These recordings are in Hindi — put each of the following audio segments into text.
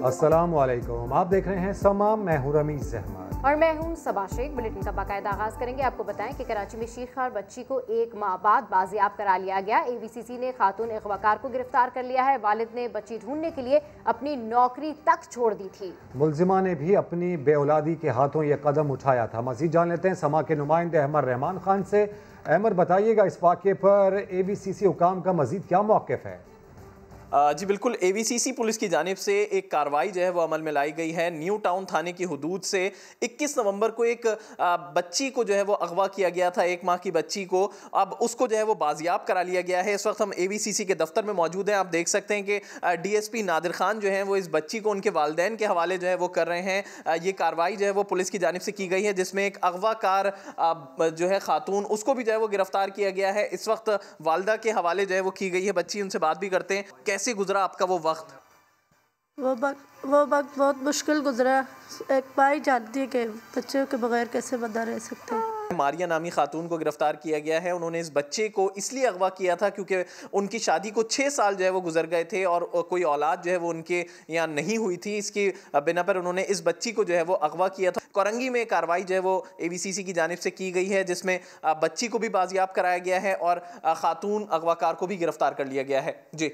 अस्सलामुअलैकुम, आप देख रहे हैं समा। मैं हूं रमीज अहमद और मैं हूं सबा शेख। बुलेटिन का बाकायदा आगाज करेंगे। आपको बताएं कि कराची में शीखखार बच्ची को 1 माह बाद बाजियाब करा लिया गया। AVCC ने खातून अगवाकार को गिरफ्तार कर लिया है। वालिद ने बच्ची ढूंढने के लिए अपनी नौकरी तक छोड़ दी थी। मुल्जिमा ने भी अपनी बेऔलादी के हाथों यह कदम उठाया था। मजीद जान लेते हैं समा के नुमाइंदे अहमद रहमान खान से। अहमद, बताइएगा इस वाक़े पर AVCC हुकाम का मजीद क्या मौक़िफ़ है? जी बिल्कुल, AVCC पुलिस की जानिब से एक कार्रवाई जो है वो अमल में लाई गई है। न्यू टाउन थाने की हुदूद से 21 नवंबर को एक बच्ची को जो है वो अगवा किया गया था, 1 माह की बच्ची को। अब उसको जो है वो बाजियाब करा लिया गया है। इस वक्त हम AVCC के दफ्तर में मौजूद हैं। आप देख सकते हैं कि DSP नादिर खान जो है वो इस बच्ची को उनके वालिदैन के हवाले जो है वो कर रहे हैं। ये कार्रवाई जो है वो पुलिस की जानिब से की गई है, जिसमें एक अगवाकार जो है खातून, उसको भी जो है वो गिरफ्तार किया गया है। इस वक्त वालदा के हवाले जो है वो की गई है बच्ची। उनसे बात भी करते हैं। कैसे गुजरा आपका वो वक्त? वो वक्त बहुत मुश्किल गुजरा। एक भाई जानती है कि बच्चे के बगैर कैसे बंदा रह सकते हैं। मारिया नामी खातून को गिरफ्तार किया गया है। उन्होंने इस बच्चे को इसलिए अगवा किया था क्योंकि उनकी शादी को 6 साल जो है वो गुजर गए थे और कोई औलाद जो है वो उनके यहाँ नहीं हुई थी। इसकी बिना पर उन्होंने इस बच्ची को जो है वो अगवा किया था। कोरंगी में कार्रवाई जो है वो AVCC की जानिब से की गई है, जिसमें बच्ची को भी बाजियाब कराया गया है और खातून अगवाकार को भी गिरफ्तार कर लिया गया है। जी,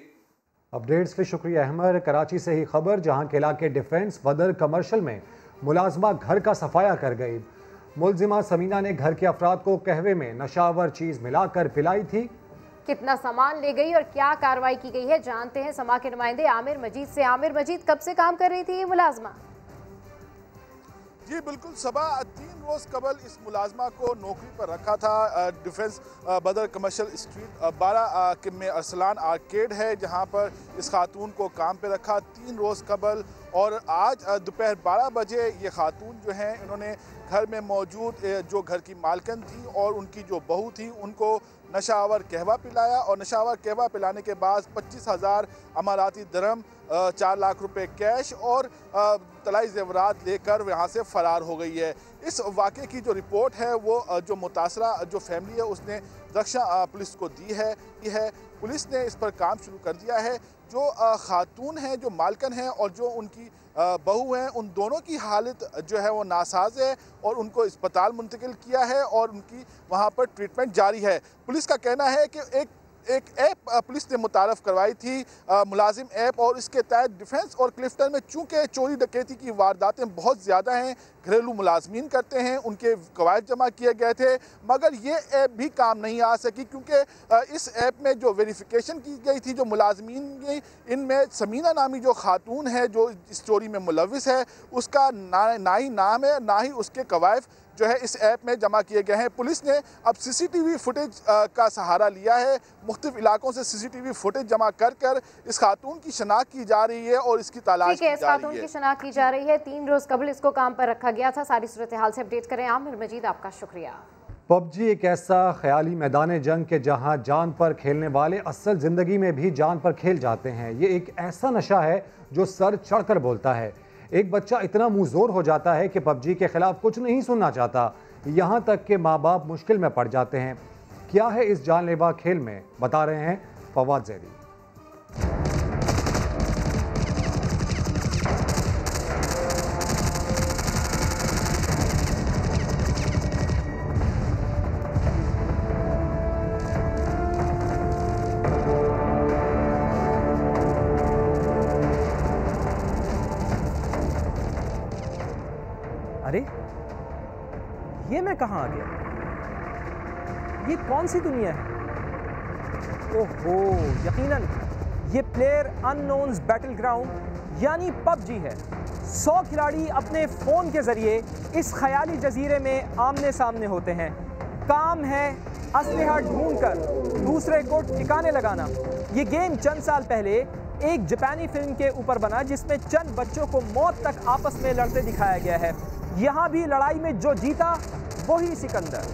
अपडेट्स के शुक्रिया अहमद। कराची से ही खबर, जहां के इलाके डिफेंस बदर कमर्शल में मुलाजमा घर का सफाया कर गई। मुलजिमा समीना ने घर के अफराद को कहवे में नशावर चीज मिलाकर पिलाई थी। कितना सामान ले गई और क्या कार्रवाई की गई है, जानते हैं समा के नुमाइंदे आमिर मजीद से। आमिर मजीद, कब से काम कर रही थी ये मुलाजमा? जी बिल्कुल सबा, 3 रोज़ कबल इस मुलाजमा को नौकरी पर रखा था। डिफेंस बदर कमर्शियल स्ट्रीट 12 में अरसलान आर्केड है, जहां पर इस खातून को काम पे रखा 3 रोज़ कबल। और आज दोपहर 12 बजे ये खातून जो हैं, इन्होंने घर में मौजूद जो घर की मालकिन थी और उनकी जो बहू थी, उनको नशावर कहवा पिलाया। और नशावर कहवा पिलाने के बाद 25,000 अमाराती दरम, 4 लाख रुपए कैश और तलाई जेवरात लेकर यहाँ से फ़रार हो गई है। इस वाक़े की जो रिपोर्ट है वो जो मुतासरा जो फैमिली है उसने रक्षा पुलिस को दी है। पुलिस ने इस पर काम शुरू कर दिया है। जो खातून हैं, जो मालकन हैं और जो उनकी बहू हैं, उन दोनों की हालत जो है वो नासाज है और उनको अस्पताल मुंतकिल किया है और उनकी वहाँ पर ट्रीटमेंट जारी है। पुलिस का कहना है कि एक ऐप पुलिस ने मुतारफ़ करवाई थी, मुलाजिम ऐप, और इसके तहत डिफेंस और क्लिफ्टन में चूँकि चोरी डकैती की वारदातें बहुत ज़्यादा हैं, घरेलू मुलाजमीन करते हैं, उनके कवायद जमा किए गए थे, मगर ये ऐप भी काम नहीं आ सकी क्योंकि इस ऐप में जो वेरिफिकेशन की गई थी जो मुलाजमीन की, इनमें समीना नामी जो खातून है जो इस चोरी में मुलविस है, उसका ना ही नाम है ना ही उसके कवायद जो है इस ऐप में जमा किए गए हैं। पुलिस ने अब CCTV फुटेज का सहारा लिया है। मुख्तलिफ इलाकों से CCTV फुटेज जमा कर इस खातून की शनाख्त की जा रही है और इसकी तलाश की जा रही है। इस खातून की शनाख्त की जा रही है। 3 रोज कबल इसको काम पर रखा गया था। सारी सूरत हाल से अपडेट करें आमिर मजीद, आपका शुक्रिया। PUBG एक ऐसा ख्याली मैदान जंग के जहां जान पर खेलने वाले असल जिंदगी में भी जान पर खेल जाते हैं। ये एक ऐसा नशा है जो सर चढ़कर बोलता है। एक बच्चा इतना मुंहजोर हो जाता है कि PUBG के खिलाफ कुछ नहीं सुनना चाहता, यहाँ तक कि माँ बाप मुश्किल में पड़ जाते हैं। क्या है इस जानलेवा खेल में, बता रहे हैं फवाद ज़ैदी। अरे ये मैं कहाँ आ गया? ये कौन सी दुनिया है? ओहो, यकीनन ये प्लेयर अननोन्स बैटल ग्राउंड यानी PUBG है। 100 खिलाड़ी अपने फ़ोन के ज़रिए इस ख्याली जजीरे में आमने सामने होते हैं। काम है असलहा ढूंढकर दूसरे को ठिकाने लगाना। ये गेम चंद साल पहले एक जापानी फिल्म के ऊपर बना, जिसमें चंद बच्चों को मौत तक आपस में लड़ते दिखाया गया है। यहाँ भी लड़ाई में जो जीता वही सिकंदर।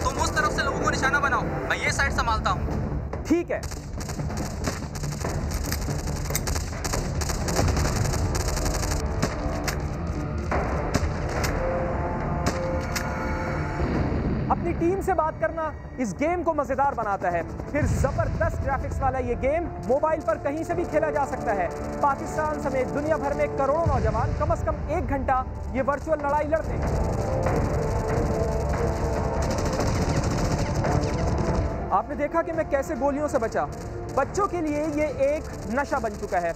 तुम उस तरफ से लोगों को निशाना बनाओ, मैं ये साइड संभालता हूँ। ठीक है। अपनी टीम से बात करना इस गेम को मजेदार बनाता है। फिर जबरदस्त ग्राफिक्स वाला ये गेम मोबाइल पर कहीं से भी खेला जा सकता है। पाकिस्तान समेत दुनिया भर में करोड़ों नौजवान कम से कम 1 घंटा ये वर्चुअल लड़ाई लड़ते हैं। आपने देखा कि मैं कैसे गोलियों से बचा। बच्चों के लिए ये एक नशा बन चुका है।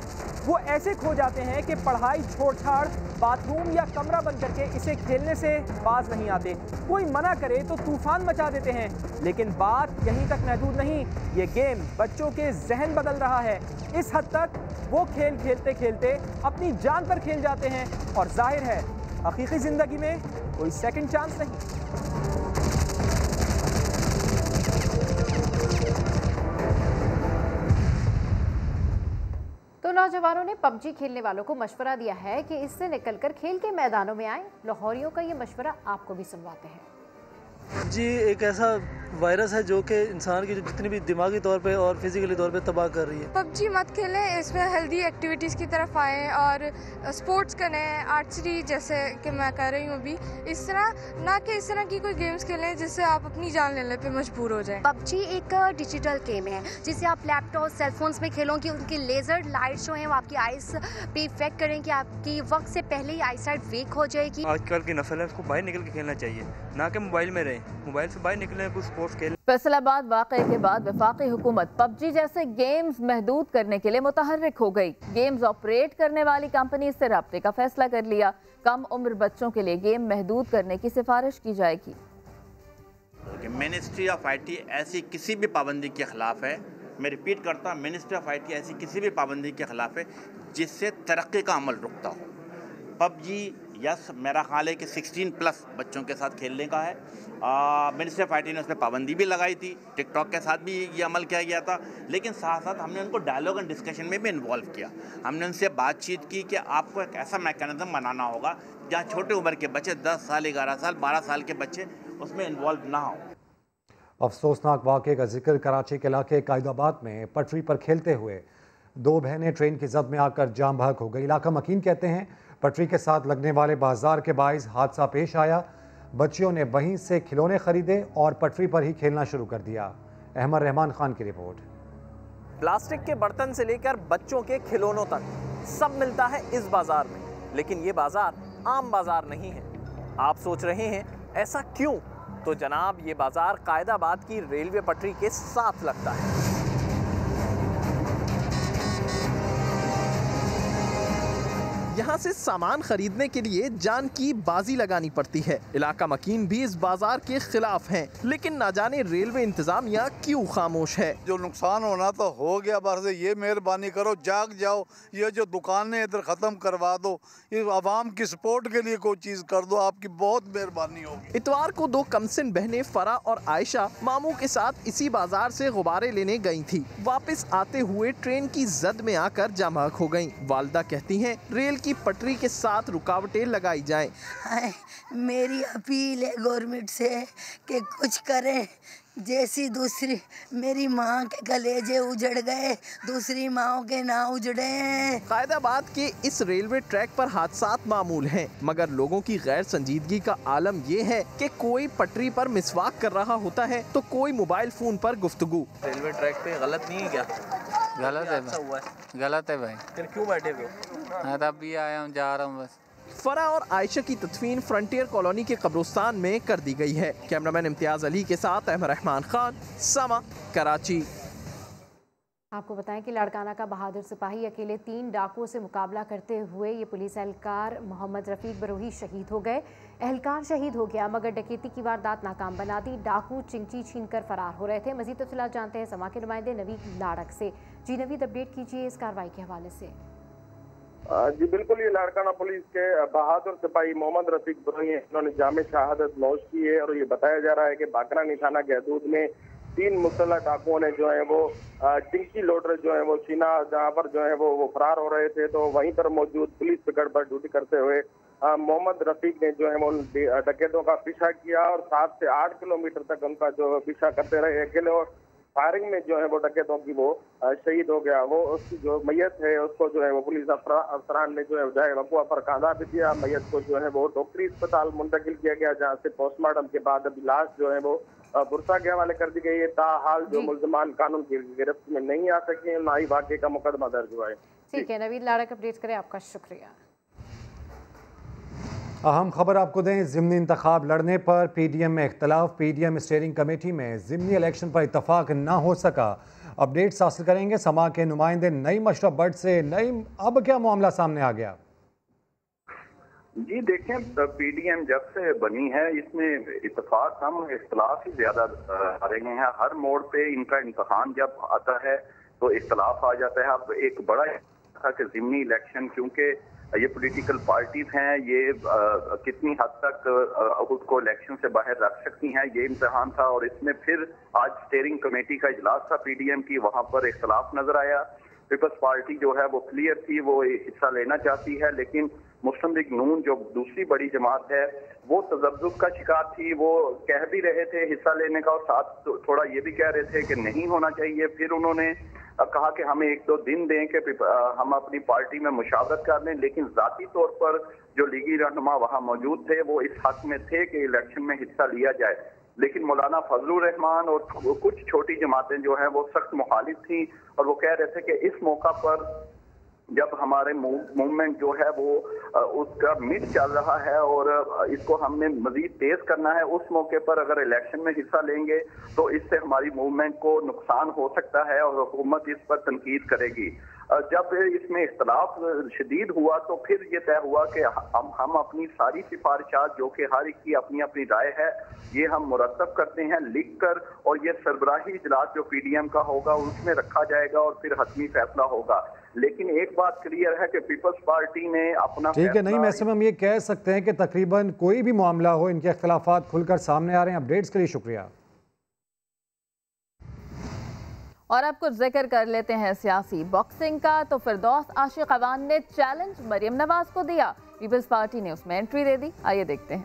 वो ऐसे खो जाते हैं कि पढ़ाई छोड़-छाड़ बाथरूम या कमरा बंद करके इसे खेलने से बाज नहीं आते। कोई मना करे तो तूफान मचा देते हैं। लेकिन बात यहीं तक महदूद नहीं, ये गेम बच्चों के जहन बदल रहा है। इस हद तक वो खेल खेलते खेलते अपनी जान पर खेल जाते हैं। और जाहिर है हकीकी जिंदगी में कोई सेकंड चांस नहीं। तो नौजवानों ने पबजी खेलने वालों को मशवरा दिया है कि इससे निकलकर खेल के मैदानों में आएं। लाहौरियों का ये मशवरा आपको भी सुनवाते हैं। जी, एक ऐसा वायरस है जो कि इंसान की जितनी भी दिमागी तौर पे और फिजिकली तौर पे तबाह कर रही है। पबजी मत खेलें, इसमें हेल्दी एक्टिविटीज़ की तरफ आएँ और स्पोर्ट्स करें, आर्चरी जैसे कि मैं कर रही हूँ अभी। इस तरह ना कि इस तरह की कोई गेम्स खेलें जिससे आप अपनी जान लेने पे मजबूर हो जाएं। पबजी एक डिजिटल गेम है जिसे आप लैपटॉप सेलफोन्स में खेलोगे। उनकी लेज़र लाइट जो हैं वो आपकी आइज़ पे इफेक्ट करेंगे, आपकी वक्त से पहले ही आई साइट वीक हो जाएगी। आजकल की नस्ल है, उसको बाहर निकल के खेलना चाहिए, ना कि मोबाइल में रहें। मोबाइल से बाहर निकलें, कुछ स्पोर्ट्स खेलें। फैसलाबाद वाक़े के बाद वफाकी हुकूमत पबजी जैसे गेम्स महदूद करने के लिए मुतहर्रिक हो गई। गेम्स ऑपरेट करने वाली कंपनी से रब्ते का फैसला कर लिया। कम उम्र बच्चों के लिए गेम महदूद करने की सिफारिश की जाएगी। मिनिस्ट्री ऑफ IT ऐसी किसी भी पाबंदी के खिलाफ है। मैं रिपीट करता हूँ, मिनिस्ट्री ऑफ IT ऐसी किसी भी पाबंदी के खिलाफ है जिससे तरक्की का अमल रुकता हो। पबजी यस, मेरा ख्याल है कि 16+ बच्चों के साथ खेलने का है। मिनिस्ट्री ऑफ IT ने उस पर पाबंदी भी लगाई थी। टिकटॉक के साथ भी ये अमल किया गया था, लेकिन साथ साथ हमने उनको डायलॉग एंड डिस्कशन में भी इन्वॉल्व किया। हमने उनसे बातचीत की कि आपको एक ऐसा मैकेनिज्म बनाना होगा जहाँ छोटे उम्र के बच्चे 10 साल, 11 साल, 12 साल के बच्चे उसमें इन्वॉल्व ना हो। अफसोसनाक वाक़े का जिक्र कराची के इलाके कायदाबाद में पटरी पर खेलते हुए 2 बहनें ट्रेन की जद में आकर जाम बहक हो गई। इलाका मकीन कहते हैं पटरी के साथ लगने वाले बाजार के बाइस हादसा पेश आया। बच्चियों ने वहीं से खिलौने खरीदे और पटरी पर ही खेलना शुरू कर दिया। अहमद रहमान खान की रिपोर्ट। प्लास्टिक के बर्तन से लेकर बच्चों के खिलौनों तक सब मिलता है इस बाजार में, लेकिन ये बाजार आम बाजार नहीं है। आप सोच रहे हैं ऐसा क्यों? तो जनाब, ये बाजार कायदाबाद की रेलवे पटरी के साथ लगता है। यहाँ से सामान खरीदने के लिए जान की बाजी लगानी पड़ती है। इलाका मकीन भी इस बाजार के खिलाफ हैं, लेकिन ना जाने रेलवे इंतजामिया क्यों खामोश है। जो नुकसान होना तो हो गया, बस ये मेहरबानी करो, जाग जाओ, ये जो दुकानें इधर ख़त्म करवा दो, ये आवाम की सपोर्ट के लिए कोई चीज़ कर दो, आपकी बहुत मेहरबानी होगी। इतवार को 2 कमसिन बहनें फरा और आयशा मामू के साथ इसी बाजार से गुब्बारे लेने गई थी। वापस आते हुए ट्रेन की जद में आकर जाम हो गयी। वालदा कहती हैं रेल की पटरी के साथ रुकावटें लगाई जाएं। मेरी अपील है गवर्नमेंट से कि कुछ करें। जैसी दूसरी मेरी माँ के कलेजे उजड़ गए, दूसरी माओं के ना उजड़े। कायदाबाद के इस रेलवे ट्रैक पर हादसात मामूल हैं, मगर लोगों की गैर संजीदगी का आलम ये है कि कोई पटरी पर मिसवाक कर रहा होता है तो कोई मोबाइल फोन पर गुफ्तगू। रेलवे ट्रैक पे गलत नहीं है क्या? गलत है भाई, गलत है भाई। फिर क्यों बैठे हुए? मैं तब भी आया हूँ, जा रहा हूँ बस। फरा और आयशा की तदफीन फ्रंटियर कॉलोनी के कब्रिस्तान में कर दी गई है। कैमरामैन इम्तियाज अली के साथ अहमद रहमान खान, समा, कराची। आपको बताएं कि लाड़काना का बहादुर सिपाही अकेले 3 डाकुओं से मुकाबला करते हुए ये पुलिस एहलकार मोहम्मद रफीक बरोही शहीद हो गए। एहलकार शहीद हो गया मगर डकैती की वारदात नाकाम बना दी। डाकू चिंची छीनकर फरार हो रहे थे। मजीद तफसीलात जानते हैं समा के नुमाइंदे नवीद लाड़क से। जी नवीद, अपडेट कीजिए इस कार्रवाई के हवाले से। जी बिल्कुल, ये लाड़काना पुलिस के बहादुर सिपाही मोहम्मद रफीक बरोही हैं। इन्होंने जामे शहादत नोश की है और ये बताया जा रहा है कि बाकरानी थाना के हदूद में 3 मुसल्लह डाकुओं ने जो है वो चिंकी लोडर जो है वो सीना जहाँ पर जो है वो फरार हो रहे थे, तो वहीं पर मौजूद पुलिस पिकट पर ड्यूटी करते हुए मोहम्मद रफीक ने जो है वो डकैतों का पीछा किया और 7 से 8 किलोमीटर तक उनका जो पीछा करते रहे अकेले। और फायरिंग में जो है वो डकैतों की वो शहीद हो गया। वो उसकी जो मैयत है उसको जो है वो पुलिस अफसरान ने जो है वकूआ पर कांधा भी दिया। मैयत को जो है वो डॉक्टरी अस्पताल मुंतकिल किया गया, जहाँ से पोस्टमार्टम के बाद अभी लाश जो है वो बुरसा के हवाले कर दी गई है। ताहाल जो मुल्जमान कानून की गिरफ्त में नहीं आ सके, ना ही वाक़े का मुकदमा दर्ज हुआ है। ठीक है, नवीद लाड़क अपडेट करें, आपका शुक्रिया। अहम खबर आपको दें, ज़िमनी इंतखाब लड़ने पर PDM में इख्तलाफ। PDM स्टीयरिंग कमेटी में ज़िमनी इलेक्शन पर इतफाक ना हो सका। अपडेट्स हासिल करेंगे समा के नुमाइंदे नईम अशरफ भट्ट से। नईम, अब क्या मामला सामने आ गया? जी देखें, PDM जब से बनी है इसमें इतफाक कम, इख्तलाफ ही ज्यादा आ रहे हैं। हर मोड़ पे इनका इम्तहान जब आता है तो इख्तलाफ आ जाता है। अब एक बड़ा था कि ज़िमनी इलेक्शन, क्योंकि ये पॉलिटिकल पार्टीज हैं, ये कितनी हद तक खुद को इलेक्शन से बाहर रख सकती हैं, ये इम्तहान था। और इसमें फिर आज स्टीयरिंग कमेटी का इजलास था PDM की, वहाँ पर इख्तलाफ नजर आया। पीपल्स पार्टी जो है वो क्लियर थी, वो हिस्सा लेना चाहती है, लेकिन मुस्लिम लीग नून जो दूसरी बड़ी जमात है वो तजब्जुब का शिकार थी। वो कह भी रहे थे हिस्सा लेने का और साथ थोड़ा ये भी कह रहे थे कि नहीं होना चाहिए। फिर उन्होंने कहा कि हमें 1-2 दिन दें कि हम अपनी पार्टी में मुशावरत कर लें, लेकिन जाती तौर पर जो लीगी रहनुमा वहाँ मौजूद थे वो इस हक में थे कि इलेक्शन में हिस्सा लिया जाए। लेकिन मौलाना फजलुर रहमान और कुछ छोटी जमातें जो हैं वो सख्त मुखालिफ थी और वो कह रहे थे कि इस मौका पर जब हमारे मूवमेंट जो है वो उसका मिड चल रहा है और इसको हमने मजीद तेज करना है, उस मौके पर अगर इलेक्शन में हिस्सा लेंगे तो इससे हमारी मूवमेंट को नुकसान हो सकता है और हुकूमत इस पर तनकीद करेगी। जब इसमें इख्तलाफ शदीद हुआ तो फिर ये तय हुआ कि हम अपनी सारी सिफारिशात जो कि हर एक की अपनी अपनी राय है ये हम मुरतब करते हैं लिख कर, और ये सरबराही इजलास जो PDM का होगा उसमें रखा जाएगा और फिर हतमी फैसला होगा। लेकिन एक बात क्लियर है कि पीपल्स पार्टी ने अपना ठीक है, नहीं ऐसे में हम ये कह सकते हैं कि तकरीबन कोई भी मामला हो इनके इख्तलाफात खुलकर सामने आ रहे हैं। अपडेट्स के लिए शुक्रिया। और अब कुछ जिक्र कर लेते हैं सियासी बॉक्सिंग का। तो फिरदौस आशिक अवान ने चैलेंज मरियम नवाज को दिया, पीपल्स पार्टी ने उसमें एंट्री दे दी। आइए देखते हैं।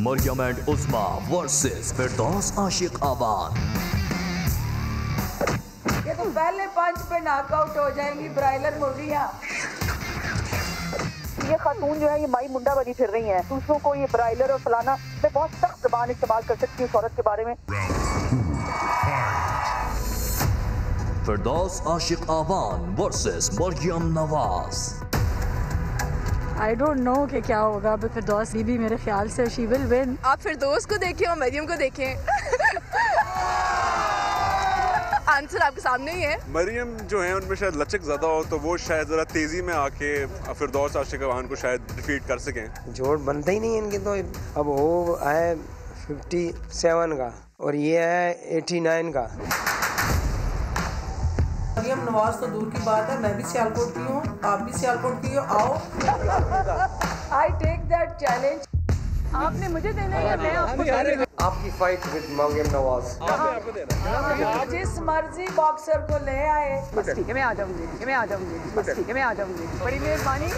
मरियम एंड उस्मा वर्सेस फिरदौस आशिक अवान। ये तो पहले पंच पे नॉकआउट हो जाएंगी ब्रायलर मुर्गियां। ये खातून जो है ये माई मुंडा बनी फिर रही हैं, दूसरों को ये ब्रायलर और फलाना, मैं बहुत सख्त ज़बान इस्तेमाल कर सकती हूँ इस औरत के बारे में। Firdous Ashiq Awan versus Maryam Nawaz. I don't know कि क्या होगा। अब फिरदौस बीबी मेरे ख्याल से शी विल विन। आप फिरदौस को देखें और मरियम को देखें। आंसर आपके सामने ही है। मरियम जो है उनमें शायद लचक ज़्यादा हो तो वो शायद ज़रा तेज़ी में आके फिरदौस आशिक अवान को शायद डिफीट कर सकें। जोड़ बनता ही नहीं है इनके। तो अब वो है 57 का और ये है 89 का। मरियम नवाज तो दूर की बात है, मैं भी सियालकोट की हूँ, आप भी सियालकोट की हो, आओ। I take that challenge. आपने मुझे देना है या मैं आपको? आपकी फाइट विद मरियम नवाज। जिस मर्जी बॉक्सर को ले आए। बस ठीक है, मैं आ जाऊंगी, मैं आ जाऊंगी, बस ठीक है, मैं आ जाऊंगी। बड़ी मेहरबानी।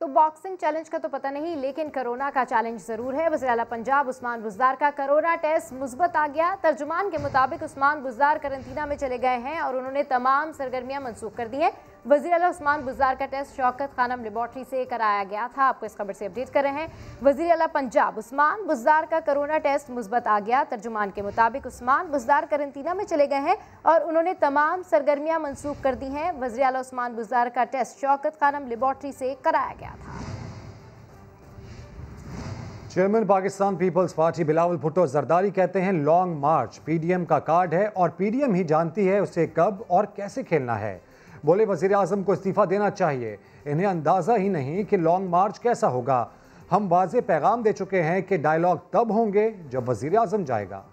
तो बॉक्सिंग चैलेंज का तो पता नहीं, लेकिन कोरोना का चैलेंज जरूर है। वज़ीर आला पंजाब उस्मान बुज़दार का कोरोना टेस्ट मुस्बत आ गया। तर्जुमान के मुताबिक उस्मान बुज़दार करंटीना में चले गए हैं और उन्होंने तमाम सरगर्मियां मनसूख कर दी हैं। वज़ीर आला उस्मान बुज़दार का टेस्ट शौकत खानम लेबॉर्ट्री से कराया गया था। आपको इस खबर से अपडेट कर रहे हैं। वज़ीर आला पंजाब उस्मान बुज़दार का कोरोना टेस्ट मुस्बत आ गया। तर्जुमान के मुताबिक उस्मान बुज़दार करंटीना में चले गए हैं और उन्होंने तमाम सरगर्मियां मनसूख कर दी हैं। वज़ीर आला उस्मान बुज़दार का टेस्ट शौकत खानम लेबॉर्ट्री से कराया गया था। चेयरमैन पाकिस्तान पीपल्स पार्टी बिलावल भुट्टो जरदारी कहते हैं लॉन्ग मार्च PDM का कार्ड है और PDM ही जानती है उसे कब और कैसे खेलना है। बोले वज़ीर आज़म को इस्तीफ़ा देना चाहिए, इन्हें अंदाज़ा ही नहीं कि लॉन्ग मार्च कैसा होगा। हम वाज़े पैगाम दे चुके हैं कि डायलॉग तब होंगे जब वज़ीर आज़म जाएगा।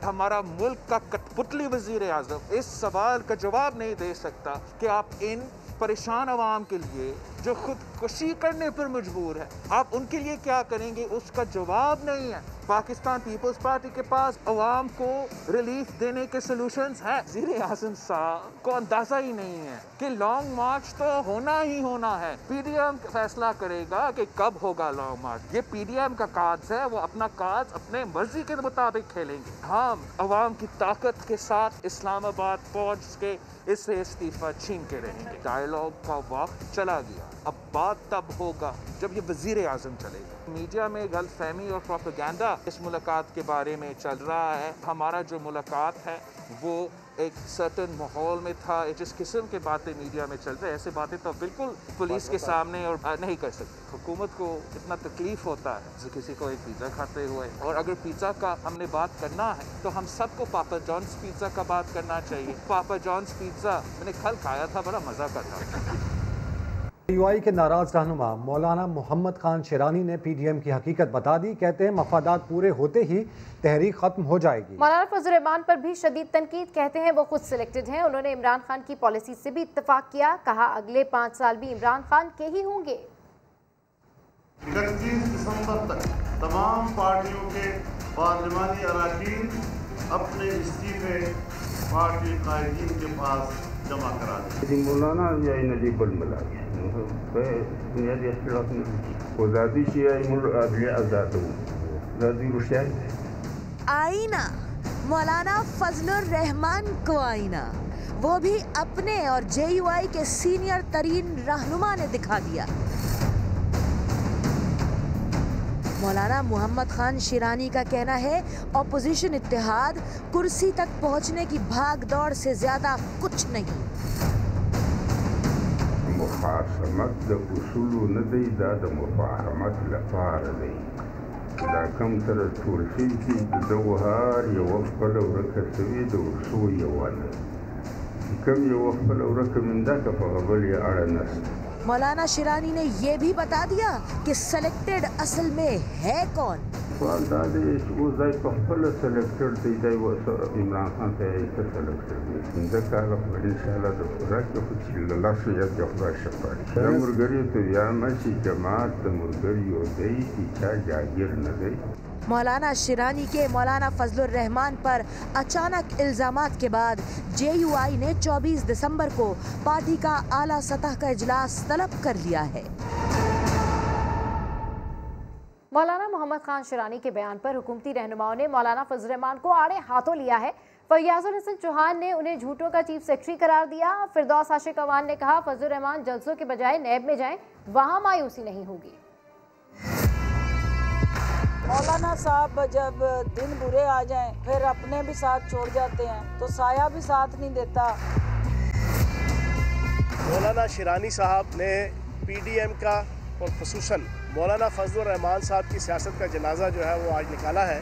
हमारा मुल्क का कठपुतली वज़ीर आज़म इस सवाल का जवाब नहीं दे सकता कि आप इन परेशान अवाम के लिए जो खुदकुशी करने पर मजबूर है। आप उनके लिए क्या करेंगे उसका जवाब नहीं है। पाकिस्तान पीपल्स पार्टी के पास अवाम को रिलीफ देने के सॉल्यूशंस है। वज़ीर आज़म साहब को अंदाजा ही नहीं है कि लॉन्ग मार्च तो होना ही होना है। पीडीएम फैसला करेगा कि कब होगा लॉन्ग मार्च। ये पीडीएम का कार्ड्स है, वो अपना कार्ड्स अपने मर्जी के मुताबिक खेलेंगे। हम अवाम की ताकत के साथ इस्लामाबाद पहुंच के इससे इस्तीफा छीन के रहेंगे। डायलॉग का वक्त चला गया, अब बात तब होगा जब ये वज़ीर आज़म चलेगा। मीडिया में गलतफहमी और प्रोपेगेंडा इस मुलाकात के बारे में चल रहा है। हमारा जो मुलाकात है वो एक सर्टन माहौल में था। जिस किस्म के बातें मीडिया में चल रही है, ऐसे बातें तो बिल्कुल पुलिस के सामने और नहीं कर सकते। हुकूमत को इतना तकलीफ होता है किसी को एक पिज़्ज़ा खाते हुए, और अगर पिज़्ज़ा का हमने बात करना है तो हम सबको पापा जॉन्स पिज़्ज़ा का बात करना चाहिए। पापा जॉन्स पिज़्ज़ा मैंने कल खाया था, बड़ा मज़ा का था। यूआई के नाराज रहनुमा मौलाना मोहम्मद खान शिरानी ने पीडीएम की हकीकत बता दी। कहते हैं मफादात पूरे होते ही तहरीक खत्म हो जाएगी। मौलाना फजल रहमान पर भी शदीद तनकीद। कहते हैं वो खुद सिलेक्टेड हैं। उन्होंने इमरान खान की पॉलिसी से भी इत्तेफाक किया। कहा अगले 5 साल भी इमरान खान के ही होंगे। 31 दिसंबर तक तमाम पार्टियों के पार्लिमानी अरकान अपने इस्तीफे पार्टी कायदीन के पास जमा करा दें। मौलाना नजीब आईना मौलाना फजलुर रहमान को आईना, वो भी अपने और जेयूआई के सीनियर तरीन रहनुमा ने दिखा दिया। मौलाना मोहम्मद खान शिरानी का कहना है ऑपोजिशन इत्तेहाद कुर्सी तक पहुंचने की भाग दौड़ से ज्यादा कुछ नहीं। मुखासमत द उसूल न दई दा द मुफाहमत लफार दई दा कम तर टोलसी की दवहार ये वफल रकसवी द उसूल यवन कम ये वफल रकमिंदा का फगबल या अरनस। मौलाना शिरानी ने ये भी बता दिया कि सिलेक्टेड असल में है कौन। इमरान खान मौलाना शिरानी के मौलाना फजलुर रहमान पर अचानक इल्जामात के बाद जेयूआई ने 24 दिसंबर को पार्टी का आला सतह का इजलास तलब कर लिया है। मौलाना मोहम्मद खान शिरानी के बयान पर हुकूमती रहनुमाओं ने मौलाना फजल रहमान को आड़े हाथों लिया है। फैयाजुल हसन चौहान ने उन्हें झूठों का चीफ सेक्रेटरी करार दिया। फिरदौस आशिक अवान ने कहा फजल रहमान जलसों के बजाय नैब में जाएं, वहां मायूसी नहीं होगी। मौलाना साहब जब दिन बुरे आ जाएं फिर अपने भी साथ छोड़ जाते हैं, तो साया भी साथ नहीं देता। मौलाना शिरानी साहब ने पीडीएम का और खुसूसन मौलाना फजल रहमान साहब की सियासत का जनाजा जो है वो आज निकाला है।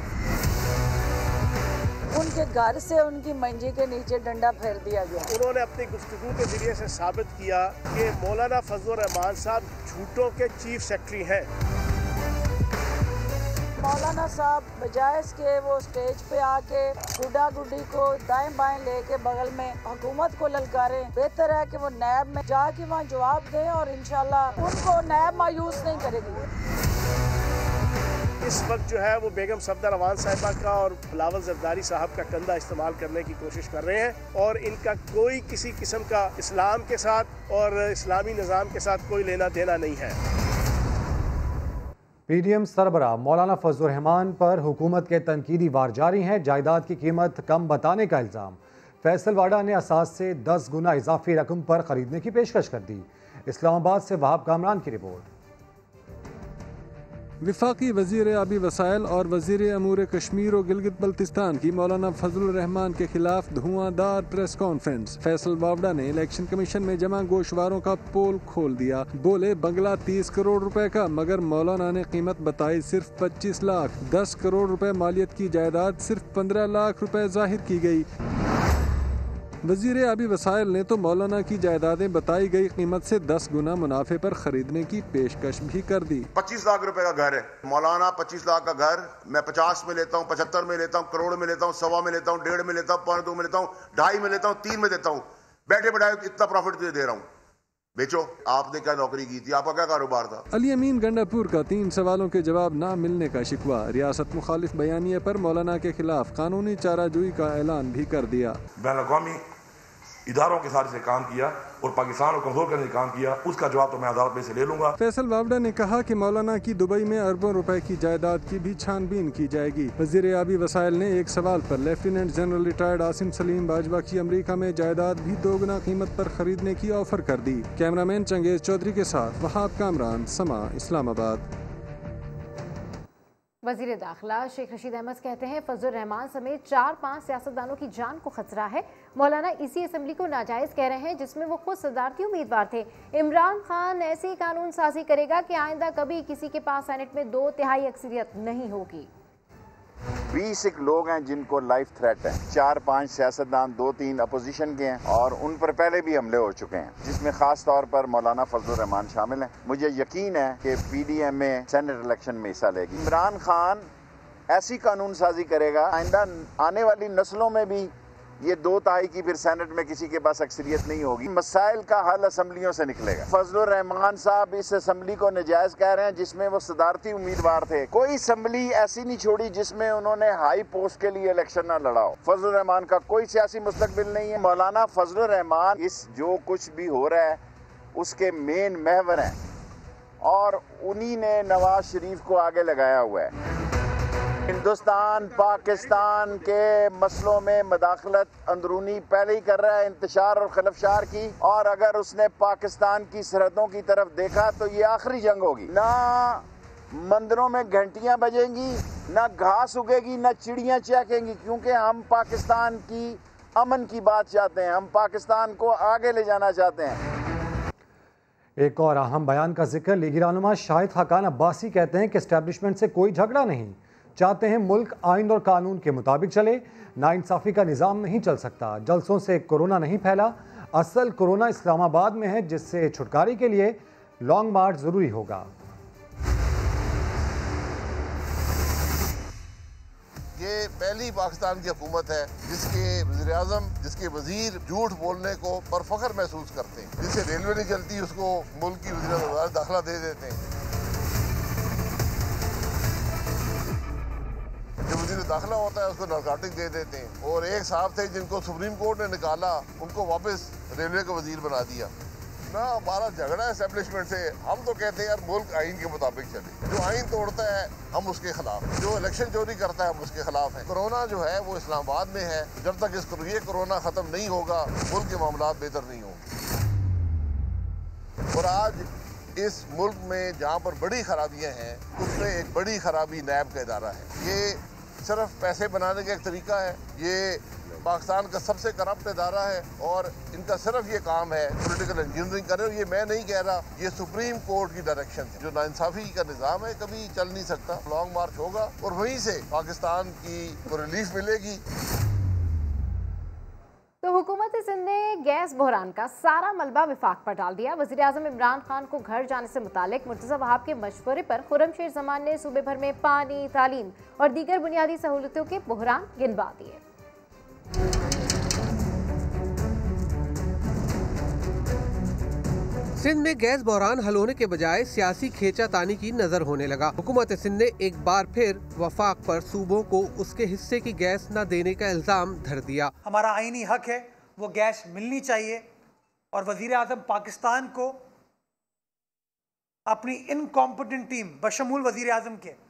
उनके घर से उनकी मंजी के नीचे डंडा फेर दिया गया। उन्होंने अपनी गुफ्तगू के जरिए से साबित किया कि मौलाना फजल रहमान साहब झूठों के चीफ सेक्रेटरी हैं। मौलाना साहब बजाय इसके वो स्टेज पे आके गुड्डा गुड्डी को दाएं बाएं लेके बगल में हुकूमत को ललकारें। बेहतर है कि वो नैब में जाके वहाँ जवाब दें और इंशाल्लाह उनको नैब मायूस नहीं करेगी। इस वक्त जो है वो बेगम सफदर अवान साहिबा का और बिलावल जरदारी साहब का कंधा इस्तेमाल करने की कोशिश कर रहे हैं, और इनका कोई किसी किस्म का इस्लाम के साथ और इस्लामी निज़ाम के साथ कोई लेना देना नहीं है। पीडीएम सरबराह मौलाना फजल रहमान पर हुकूमत के तनकीदी वार जारी हैं। जायदाद की कीमत कम बताने का इल्ज़ाम। फैसल वाडा ने असास से 10 गुना इजाफी रकम पर खरीदने की पेशकश कर दी। इस्लामाबाद से वहाब कामरान की रिपोर्ट। विफाकी वज़ीर आबी वसाइल और वज़ीर अमूर कश्मीर और गिलगित बल्तिस्तान की मौलाना फजल रहमान के खिलाफ धुआंधार प्रेस कॉन्फ्रेंस। फैसल वावड़ा ने इलेक्शन कमीशन में जमा गोशवारों का पोल खोल दिया। बोले बंगला 30 करोड़ रुपए का, मगर मौलाना ने कीमत बताई सिर्फ 25 लाख। 10 करोड़ रुपए मालियत की जायदाद सिर्फ 15 लाख रुपए जाहिर की गई। वज़ीर आबी वसाइल ने तो मौलाना की जायदादें बताई गई कीमत से 10 गुना मुनाफे पर खरीदने की पेशकश भी कर दी। 25 लाख रुपए का घर है मौलाना, 25 लाख का घर मैं 50 में लेता हूँ, 75 में लेता हूँ, करोड़ में लेता हूँ, 1.25 में लेता हूँ, 1.5 में लेता हूँ, 1.25 में लेता हूँ, 2.5 में लेता हूँ, 3 में देता हूँ। बैठे बैठाए इतना प्रॉफिट तुझे दे रहा हूँ। बेचो, आपने क्या नौकरी की थी, आपका क्या कारोबार था? अली अमीन गंडापुर का 3 सवालों के जवाब ना मिलने का शिकवा। रियासत मुखालिफ बयानिए पर मौलाना के खिलाफ कानूनी चाराजोई का ऐलान भी कर दिया। बैनुल-अक़वामी इदारों के साथ से काम किया और पाकिस्तान को कमजोर करने का काम किया, उसका जवाब तो मैं अदालत में से ले लूंगा। फैसल वावड़ा ने कहा कि मौलाना की दुबई में अरबों रुपए की जायदाद की भी छानबीन की जाएगी। वजीर आबी वसाइल ने एक सवाल पर lieutenant general retired Asim Salim Bajwa की अमेरिका में जायदाद भी दोगुना कीमत पर खरीदने की ऑफर कर दी। कैमरामैन चंगेज चौधरी के साथ वहाब कामरान, समा, इस्लामाबाद। वजीर दाखिला शेख रशीद अहमद कहते हैं फजलुर रहमान समेत 4-5 सियासतदानों की जान को खतरा है। मौलाना इसी असम्बली को नाजायज़ कह रहे हैं जिसमें वो खुद सदारती उम्मीदवार थे। इमरान खान ऐसी कानून साजी करेगा कि आइंदा कभी किसी के पास सेनेट में 2/3 अक्सरियत नहीं होगी। 20 एक लोग हैं जिनको लाइफ थ्रेट है, 4-5 सियासतदान, 2-3 अपोजिशन के हैं और उन पर पहले भी हमले हो चुके हैं, जिसमें खास तौर पर मौलाना फजलुर रहमान शामिल हैं। मुझे यकीन है कि PDM में सेनेट इलेक्शन में हिस्सा लेगी। इमरान खान ऐसी कानून साजी करेगा आइंदा आने वाली नस्लों में भी ये 2/3 की फिर सेनेट में किसी के पास अक्सरियत नहीं होगी। मसाइल का हल असम्बलियों से निकलेगा। फजलुर रहमान साहब इस असम्बली को नाजायज कह रहे हैं जिसमें वो सदारती उम्मीदवार थे। कोई असम्बली ऐसी नहीं छोड़ी जिसमें उन्होंने हाई पोस्ट के लिए इलेक्शन ना लड़ा हो। फजलुर रहमान का कोई सियासी मुस्तकबिल नहीं है। मौलाना फजलुर रहमान इस जो कुछ भी हो रहा है उसके मेन महवर हैं और उन्हीं ने नवाज शरीफ को आगे लगाया हुआ है। हिंदुस्तान पाकिस्तान के मसलों में मदाखलत अंदरूनी पहले ही कर रहा है, इंतशार और खलफशार की, और अगर उसने पाकिस्तान की सरहदों की तरफ देखा तो ये आखिरी जंग होगी। ना मंदिरों में घंटियां बजेंगी, ना घास उगेगी, ना चिड़ियां चहकेंगी, क्योंकि हम पाकिस्तान की अमन की बात चाहते हैं, हम पाकिस्तान को आगे ले जाना चाहते हैं। एक और अहम बयान का जिक्र लीगी रहनुमा शाहिद खाकान अब्बासी कहते हैं कि एस्टेब्लिशमेंट से कोई झगड़ा नहीं, चाहते हैं मुल्क आइन और कानून के मुताबिक चले। नाइंसाफ़ी का निज़ाम नहीं चल सकता। जलसों से कोरोना नहीं फैला, असल कोरोना इस्लामाबाद में है, जिससे छुटकारे के लिए लॉन्ग मार्च ज़रूरी होगा। ये पहली पाकिस्तान की हुकूमत है जिसके वज़ीर-ए-आज़म, जिसके वजीर झूठ बोलने को पर फख्र महसूस करते हैं। जिससे रेलवे नहीं चलती उसको मुल्क की वज़ीर दाखिला दे देते हैं। जो वज़ीर दाखिला होता है उसको नारकोटिक दे देते हैं। और एक साहब थे जिनको सुप्रीम कोर्ट ने निकाला, उनको वापस रेलवे का वजीर बना दिया। ना हमारा झगड़ा एस्टेब्लिशमेंट से, हम तो कहते हैं यार मुल्क आइन के मुताबिक चले। जो आइन तोड़ता है हम उसके खिलाफ, जो इलेक्शन चोरी करता है हम उसके खिलाफ है। कोरोना जो है वो इस्लामाबाद में है, जब तक ये कोरोना खत्म नहीं होगा मुल्क के मामला बेहतर नहीं होंगे। और आज इस मुल्क में जहाँ पर बड़ी खराबियाँ हैं उसमें एक बड़ी खराबी नैब का इदारा है। ये सिर्फ पैसे बनाने का एक तरीका है। ये पाकिस्तान का सबसे करप्ट इदारा है और इनका सिर्फ ये काम है पॉलिटिकल इंजीनियरिंग करें। ये मैं नहीं कह रहा, ये सुप्रीम कोर्ट की डायरेक्शन है। जो नाइंसाफ़ी का निज़ाम है कभी चल नहीं सकता। लॉन्ग मार्च होगा और वहीं से पाकिस्तान की रिलीफ मिलेगी। तो हुकूमत सिंध ने गैस बहरान का सारा मलबा विफाक पर डाल दिया। वज़ीर आज़म इमरान खान को घर जाने से मुतालिक मुर्तज़ा वहाब के मशवरे पर खुर्रमशेर ज़मान ने सूबे भर में पानी, तालीम और दीगर बुनियादी सहूलतों के बहरान गिनवा दिए। सिंध में गैस बहरान हल होने के बजाय सियासी खींचातानी की नजर होने लगा। हुकूमत सिंध ने एक बार फिर वफाक पर सूबों को उसके हिस्से की गैस न देने का इल्जाम धर दिया। हमारा आईनी हक है, वो गैस मिलनी चाहिए और वजीर आज़म पाकिस्तान को अपनी इनकॉम्पिटेंट टीम बशमूल वजीर आज़म के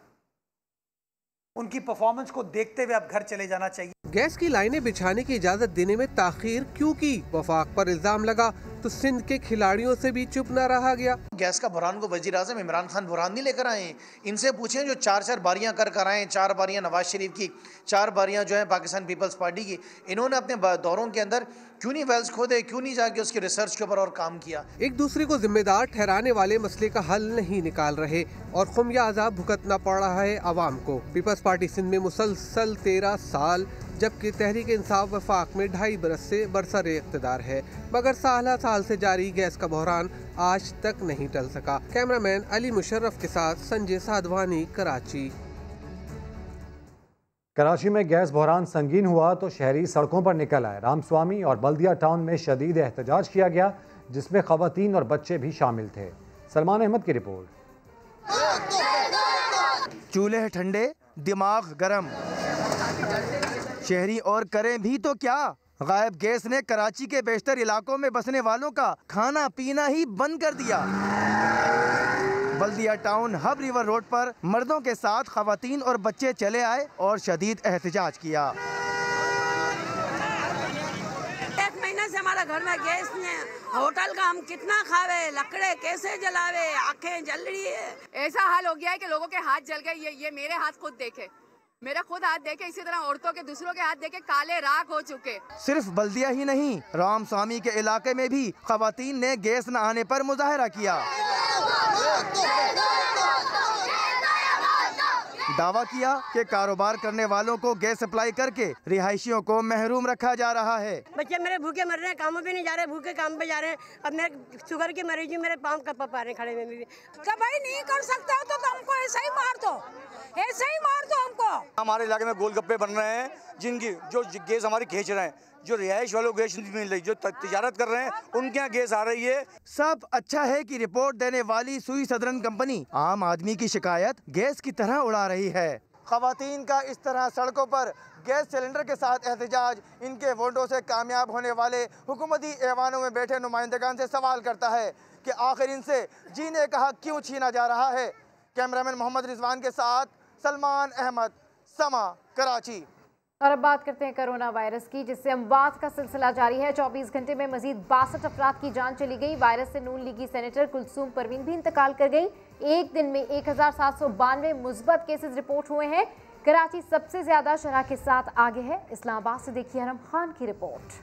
उनकी परफॉर्मेंस को देखते हुए अब घर चले जाना चाहिए। गैस की लाइनें बिछाने की इजाजत देने में ताखीर क्यों की? वफाक पर इल्जाम लगा तो सिंध के खिलाड़ियों से भी चुप न रहा गया। गैस का बुरहान को वजीर आज़म इमरान खान बुरहान नहीं लेकर आए। इनसे पूछें जो 4 बारियां कर आए, 4 बारियां नवाज शरीफ की, 4 बारियां जो है पाकिस्तान पीपल्स पार्टी की, इन्होंने अपने दौरों के अंदर क्यों नहीं वेल्स खोदे, क्यों नहीं जाके उसकी रिसर्च के ऊपर और काम किया? एक दूसरे को जिम्मेदार ठहराने वाले मसले का हल नहीं निकाल रहे और खुमियाजा भुगतना पड़ रहा है आवाम को। पीपल्स पार्टी सिंध में मुसलसल 13 साल, जबकि तहरीक इंसाफ वफाक में 2.5 बरस से बरसरे इक़्तिदार है, मगर साल से जारी गैस का बहरान आज तक नहीं टल सका। कैमरामैन अली मुशर्रफ के साथ संजय साधवानी, कराची। कराची में गैस बहरान संगीन हुआ तो शहरी सड़कों पर निकल आए। रामस्वामी और बल्दिया टाउन में शदीद एहतजाज किया गया। जिसमें खवातीन और बच्चे भी शामिल थे। सलमान अहमद की रिपोर्ट। चूल्हे ठंडे, दिमाग गरम, शहरी और करें भी तो क्या, गायब गैस ने कराची के बेशतर इलाकों में बसने वालों का खाना पीना ही बंद कर दिया। बल्दिया टाउन हब रिवर रोड पर मर्दों के साथ खवातीन और बच्चे चले आए और शदीद एहतजाज किया। एक महीने से हमारा घर में गैस नहीं, होटल का हम कितना खावे, लकड़े कैसे जलावे, आंखें जल रही है। ऐसा हाल हो गया है कि लोगों के हाथ जल गए। ये मेरे हाथ खुद देखे, मेरा खुद हाथ देखे, इसी तरह औरतों के दूसरों के हाथ देखे काले राख हो चुके। सिर्फ बल्दिया ही नहीं, राम स्वामी के इलाके में भी खवातीन ने गैस न आने पर मुजाहरा किया। दावा किया कि कारोबार करने वालों को गैस सप्लाई करके रिहायशियों को महरूम रखा जा रहा है। बच्चे मेरे भूखे मर रहे हैं, कामों पे नहीं जा रहे, भूखे काम पे जा रहे हैं। अब मेरे शुगर की मरीज, मेरे पाँव कप पा रहे हैं खड़े में भी। तो भाई नहीं कर सकते हो तो हमको ऐसा ही मार दो, ऐसे ही मार दो हमको। हमारे इलाके में गोलगप्पे बन रहे हैं, जिनकी जो गैस हमारी खींच रहे हैं, जो रिहाइश वालों को गैस नहीं मिल रही, जो तिजारत कर रहे हैं उनके यहाँ गैस आ रही है। सब अच्छा है कि रिपोर्ट देने वाली सुई सदरन कंपनी आम आदमी की शिकायत गैस की तरह उड़ा रही है। खवातीन का इस तरह सड़कों पर गैस सिलेंडर के साथ एहतजाज इनके वोटों से कामयाब होने वाले हुकूमती ऐवानों में बैठे नुमाइंदगान से सवाल करता है कि आखिर इनसे जीने का हक क्यों छीना जा रहा है। कैमरामैन मोहम्मद रिजवान के साथ सलमान अहमद, समा, कराची। और अब बात करते हैं कोरोना वायरस की, जिससे अमवात का सिलसिला जारी है। 24 घंटे में मजीद 62 अफराद की जान चली गई। वायरस से नून लीगी सेनेटर कुलसूम परवीन भी इंतकाल कर गई। एक दिन में 1792 मुस्बत केसेस रिपोर्ट हुए हैं। कराची सबसे ज्यादा शरह के साथ आगे है। इस्लामाबाद से देखिए हरम खान की रिपोर्ट।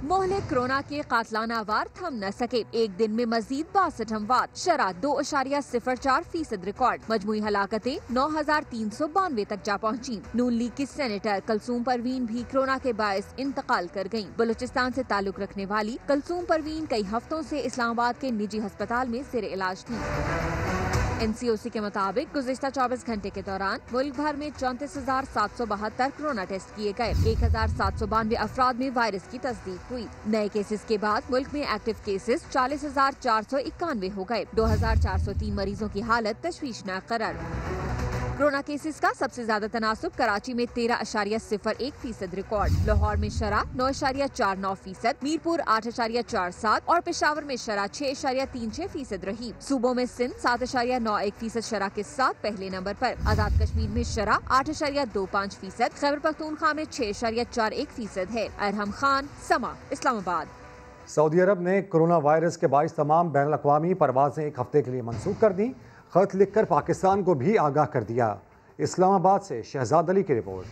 मोहल्ले कोरोना के कातलाना वार थम न सके। एक दिन में मजीद 62 अमवात, शरह 2.04% रिकॉर्ड। मजमूई हलाकतें 9392 तक जा पहुँची। नून लीग की सेनेटर कुलसूम परवीन भी कोरोना के बायस इंतकाल कर गयी। बलूचिस्तान से ताल्लुक रखने वाली कुलसूम परवीन कई हफ्तों से इस्लामाबाद के निजी अस्पताल में जेर इलाज थी। NCOC के मुताबिक गुज़िश्ता 24 घंटे के दौरान मुल्क भर में 34,772 कोरोना टेस्ट किए गए। 1,792 अफराद में वायरस की तस्दीक हुई। नए केसेस के बाद मुल्क में एक्टिव केसेस 40,491 हो गए। 2,403 मरीजों की हालत तशवीशनाक करार। कोरोना केसेस का सबसे ज्यादा तनासुब कराची में 13.01% रिकॉर्ड। लाहौर में शरह 9.49%, मीरपुर 8.47 और पेशावर में शरह 6.36% रही। सूबों में सिंध 7.91% शरह के साथ पहले नंबर पर। आजाद कश्मीर में शरह 8.25%, खैबर पख्तूनख्वा में 6.41% है। अरहम खान, समा, इस्लामाबाद। सऊदी अरब ने कोरोना वायरस के बाइस तमाम बैनुल अक़वामी परवाजें एक हफ्ते के लिए मनसूख कर दी। खत लिखकर पाकिस्तान को भी आगाह कर दिया। इस्लामाबाद से शहजाद अली की रिपोर्ट।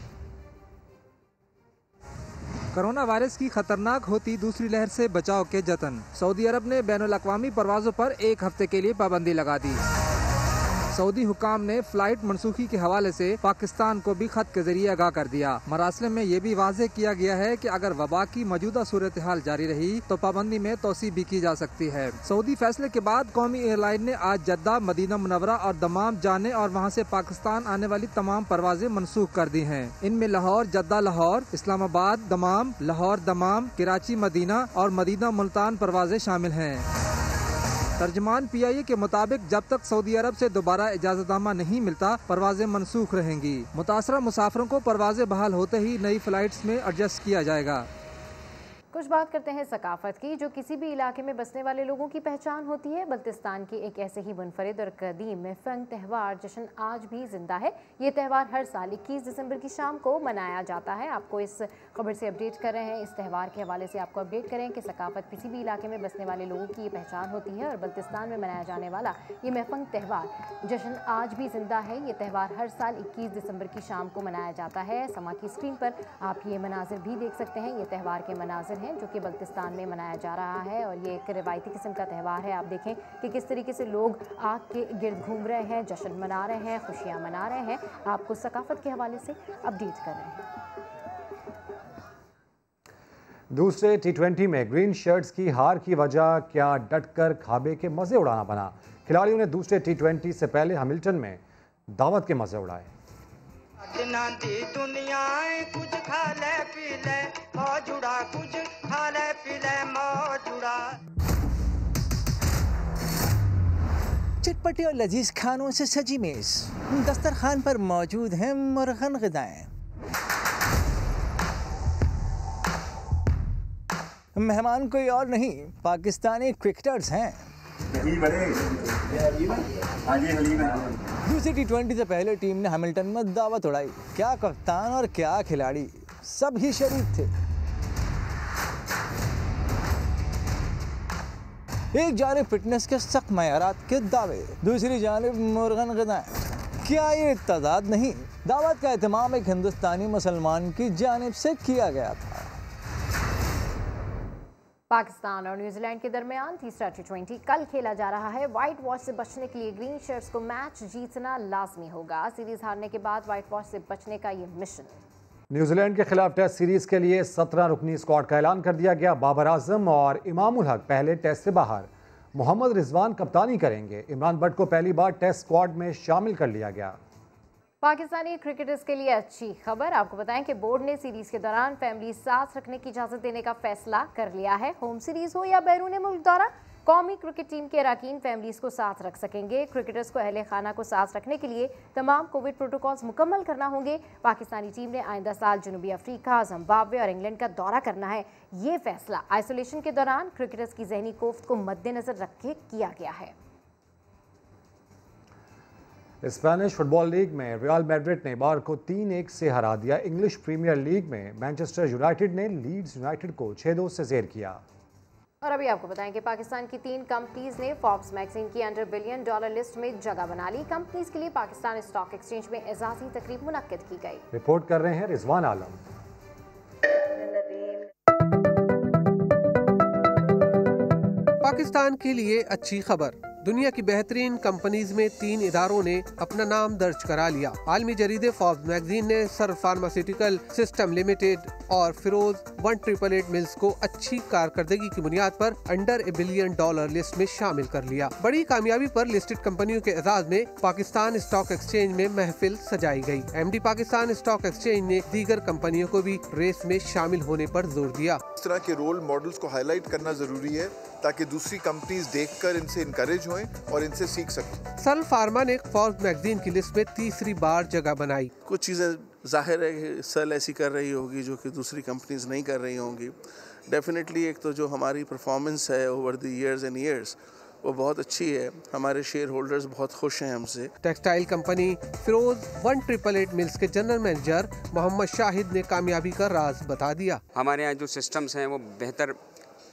कोरोना वायरस की खतरनाक होती दूसरी लहर से बचाव के जतन। सऊदी अरब ने बैनुल अक़वामी परवाजों पर एक हफ्ते के लिए पाबंदी लगा दी। सऊदी हुकाम ने फ्लाइट मनसूखी के हवाले से पाकिस्तान को भी खत के जरिए आगाह कर दिया। मरासले में ये भी वाज़ेह किया गया है कि अगर वबा की मौजूदा सूरत हाल जारी रही तो पाबंदी में तोसी भी की जा सकती है। सऊदी फैसले के बाद कौमी एयरलाइन ने आज जद्दा, मदीना मुनव्वरा और दमाम जाने और वहाँ से पाकिस्तान आने वाली तमाम परवाजें मनसूख कर दी हैं। इनमें Lahore Jeddah Lahore, Islamabad Dammam, Lahore Dammam, Karachi Medina और मदीना मुल्तान परवाजें शामिल हैं। तर्जमान PIA के मुताबिक जब तक सऊदी अरब से दोबारा इजाज़तनामा नहीं मिलता परवाजें मनसूख रहेंगी। मुतासरा मुसाफिरों को परवाजें बहाल होते ही नई फ्लाइट्स में एडजस्ट किया जाएगा। कुछ बात करते हैं सकाफत की, जो किसी भी इलाके में बसने वाले लोगों की पहचान होती है। बल्तिस्तान की एक ऐसे ही मुनफरिद और कदीम महफंग त्यौहार जश्न आज भी जिंदा है। ये त्यौहार हर साल 21 दिसंबर की शाम को मनाया जाता है। आपको इस खबर से अपडेट कर रहे हैं। इस त्यौहार के हवाले से आपको अपडेट करें कि सकाफत किसी भी इलाके में बसने वाले लोगों की ये पहचान होती है और बल्तिस्तान में मनाया जाने वाला ये महफंग त्यौहार जश्न आज भी जिंदा है। ये त्यौहार हर साल 21 दिसंबर की शाम को मनाया जाता है। समा की स्क्रीन पर आप ये मनाजिर भी देख सकते हैं। ये त्यौहार के मनाजिर जो कि बल्तिस्तान में मनाया जा रहा है और ये एक रिवायती किस्म का त्यौहार है। आप देखें कि किस तरीके से लोग आग के गिर्द घूम रहे हैं, जश्न मना रहे हैं, खुशियां मना रहे हैं। आपको सकाफत के हवाले से अपडेट कर रहे हैं। दूसरे T20 में ग्रीन शर्ट्स की हार की वजह क्या डटकर खाबे के मजे उड़ाना बना। खिलाड़ियों ने दूसरे T20 से पहले हैमिल्टन में दावत के मजे उड़ाए। दी दुनिया कुछ खा ले पी ले मौजुड़ा, कुछ खा ले पी ले मौजुड़ा। चटपटे और लजीज खानों से सजी मेज, दस्तरखान पर मौजूद हैं मुरगन ग़िज़ाएं। मेहमान कोई और नहीं, पाकिस्तानी क्रिकेटर्स हैं। दूसरी T20 से पहले टीम ने हैमिल्टन में दावत उड़ाई। क्या कप्तान और क्या खिलाड़ी, सब ही शरीक थे। एक जानिब फिटनेस के सख्त मयारात के दावे, दूसरी जानिब मुरगन ग़िज़ाएं। क्या ये तज़ाद नहीं? दावत का एहतमाम एक हिंदुस्तानी मुसलमान की जानिब से किया गया था। पाकिस्तान और न्यूजीलैंड के दरमियान तीसरा T20 कल खेला जा रहा है। व्हाइट वॉश से बचने के लिए ग्रीन शर्ट्स को मैच जीतना लाजमी होगा। सीरीज हारने के बाद व्हाइट वॉश से बचने का ये मिशन। न्यूजीलैंड के खिलाफ टेस्ट सीरीज के लिए 17 रुकनी स्क्वाड का ऐलान कर दिया गया। बाबर आजम और इमामुल हक पहले टेस्ट से बाहर, मोहम्मद रिजवान कप्तानी करेंगे। इमरान बट को पहली बार टेस्ट स्क्वाड में शामिल कर लिया गया। पाकिस्तानी क्रिकेटर्स के लिए अच्छी खबर, आपको बताएं कि बोर्ड ने सीरीज के दौरान फैमिली साथ रखने की इजाजत देने का फैसला कर लिया है। होम सीरीज हो या बैरून मुल्क दौरा, कौमी क्रिकेट टीम के अरकान फैमिलीज को साथ रख सकेंगे। क्रिकेटर्स को अहले खाना को साथ रखने के लिए तमाम कोविड प्रोटोकॉल्स मुकम्मल करना होंगे। पाकिस्तानी टीम ने आइंदा साल जनूबी अफ्रीका, जिम्बाब्वे और इंग्लैंड का दौरा करना है। ये फैसला आइसोलेशन के दौरान क्रिकेटर्स की जहनी कोफ्त को मद्देनजर रख के किया गया है। स्पेनिश फुटबॉल लीग में रियल मैड्रिड ने बार को 3-1 से हरा दिया। इंग्लिश प्रीमियर लीग में मैनचेस्टर यूनाइटेड ने लीड्स यूनाइटेड को 6-2 से ज़ेर किया। और अभी आपको बताएं कि पाकिस्तान की 3 कंपनीज ने फोर्ब्स मैगजीन की $100 बिलियन लिस्ट में जगह बना ली। कंपनीज के लिए पाकिस्तान स्टॉक एक्सचेंज में एजाजी तकरीब मुनक्किद की गई। रिपोर्ट कर रहे हैं रिजवान आलम। पाकिस्तान के लिए अच्छी खबर, दुनिया की बेहतरीन कंपनीज में 3 इदारों ने अपना नाम दर्ज करा लिया। आलमी जरीदे फोर्ब्स मैगजीन ने सर फार्मास्यूटिकल सिस्टम लिमिटेड और फिरोज 1888 मिल्स को अच्छी कारकर्दगी की बुनियाद पर $100 बिलियन लिस्ट में शामिल कर लिया। बड़ी कामयाबी पर लिस्टेड कंपनियों के एजाज में पाकिस्तान स्टॉक एक्सचेंज में महफिल सजाई गई। MD पाकिस्तान स्टॉक एक्सचेंज ने दीगर कंपनियों को भी रेस में शामिल होने पर जोर दिया। इस तरह के रोल मॉडल्स को हाईलाइट करना जरूरी है ताकि दूसरी कंपनीज देखकर इनसे इनकरेज होएं और इनसे सीख सकें। सल फार्मा ने फोर्ब्स मैगजीन की लिस्ट में तीसरी बार जगह बनाई। कुछ चीज़ें जाहिर है कि सल ऐसी कर रही होगी जो कि दूसरी कंपनीज नहीं कर रही होंगी। डेफिनेटली एक तो जो हमारी परफॉर्मेंस है over the years and years वो बहुत अच्छी है। हमारे शेयर होल्डर्स बहुत खुश हैं हमसे। टेक्सटाइल कंपनी फिरोज 1888 मिल्स के जनरल मैनेजर मोहम्मद शाहिद ने कामयाबी का राज बता दिया। हमारे यहाँ जो सिस्टम्स हैं वो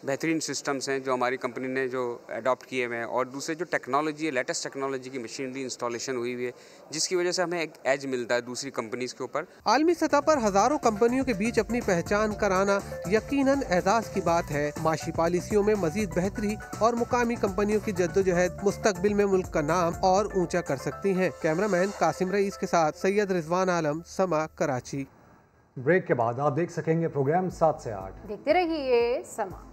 बेहतरीन सिस्टम्स हैं जो हमारी कंपनी ने जो अडॉप्ट किए हुए हैं, और दूसरे जो टेक्नोलॉजी है, लेटेस्ट टेक्नोलॉजी की मशीनरी इंस्टॉलेशन हुई हुई है, जिसकी वजह से हमें एक एज मिलता है दूसरी कंपनीज के ऊपर। आलमी सतह पर हजारों कंपनियों के बीच अपनी पहचान कराना यकीनन एजाज की बात है। माशी पॉलिसियों में मजीद बेहतरी और मुकामी कंपनियों की जद्दोजहद मुस्तकबिल में मुल्क का नाम और ऊंचा कर सकती हैं। कैमरामैन कासिम रईस के साथ सैयद रिजवान आलम, समा, कराची। ब्रेक के बाद आप देख सकेंगे प्रोग्राम 7 से 8। देखते रहिए समा।